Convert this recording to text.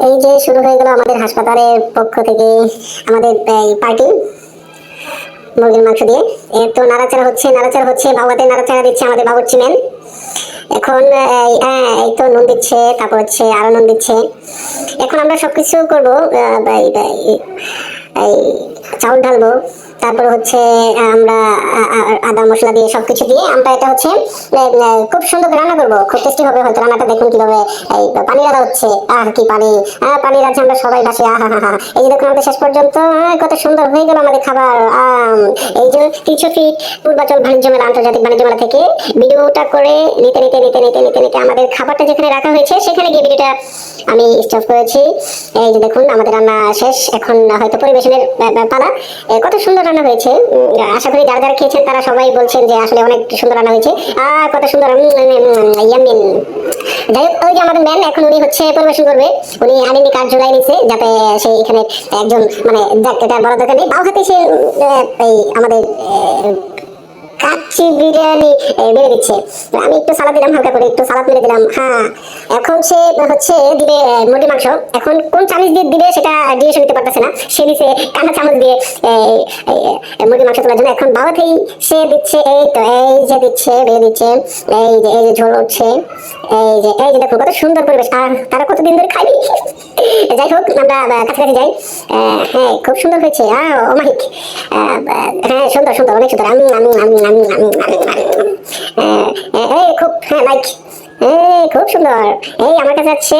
এই যে শুরু হয়ে গেল আমাদের হাসপাতালের পক্ষ থেকে আমাদের পার্টি মুরগির মাংস দিয়ে। তো নাড়াচাড়া হচ্ছে বাবুতে নাড়াচাড়া দিচ্ছে আমাদের বাবুর্চি ম্যান। এখন এই তো নুন দিচ্ছে, তারপর হচ্ছে আরো নুন দিচ্ছে। এখন আমরা সবকিছু করবো, এই চাউল ঢালবো, তারপর হচ্ছে আমরা আদা মশলা দিয়ে সবকিছু দিয়ে আমরা এটা হচ্ছে খুব সুন্দর রান্না করবো, খুব টেস্টি হবে হয়তো রান্নাটা। দেখুন কিভাবে এই পানি রাধা হচ্ছে, কি পানি, পানি রাধছে, আমরা সবাই বাসে আহা। এই যে দেখুন আমাদের শেষ পর্যন্ত কত সুন্দর হয়ে গেল আমাদের খাবার। এই যে 300 ফিট পূর্বাচল বাণিজ্য মেলা, আন্তর্জাতিক বাণিজ্য মেলা থেকে ভিডিওটা করে নিতে নিতে নিতে নিতে নিতে নিতে আমাদের খাবারটা যেখানে রাখা হয়েছে সেখানে গিয়ে ভিডিওটা আমি স্টপ করেছি। এই যে দেখুন আমাদের রান্না শেষ, এখন হয়তো পরিবেশনের পালা। কত সুন্দর রান্না হয়েছে, আশা করি যারা যারা খেয়েছেন তারা সবাই বলছেন যে আসলে অনেক সুন্দর রান্না হয়েছে। কত সুন্দর ইয়ামিন। যাই হোক, ওই যে আমাদের ম্যান এখন উনি হচ্ছে পরিবেশন করবে। উনি আইডেন্টি কার্ড ঝুলাই নিচ্ছে যাতে সে এখানে একজন মানে যাক, এটা বড় দরকার নেই, বাউ হাতে সে এই আমাদের কাচ্চি বিরিয়ানি বেড়ে দিচ্ছে। আমি একটু সালাদ দিলাম, হালকা করে একটু সালাদ মেরে দিলাম। এখন সে হচ্ছে দিবে মুরগির মাংস। এখন কোন চামচ দিয়ে দিবে সেটা ডিরেকশন দিতে পারতেছে না, সে দিছে কাঁটা চামচ দিয়ে মুরগির মাংস তোলার জন্য। এখন বাবাতেই সে দিচ্ছে, এই তো এই যে দিচ্ছে, বেড়ে দিচ্ছে। এই যে ঝোল উঠছে, এই যে দেখো কত সুন্দর পরিবেশ। আর তারা কতদিন ধরে খাইনি। যাই হোক, আমরা কাছাকাছি যাই। হ্যাঁ, খুব সুন্দর হয়েছে। অমাহিক, হ্যাঁ সুন্দর সুন্দর, অনেক সুন্দর। খুব, হ্যাঁ লাইক, খুব সুন্দর। এই আমার কাছে আছে।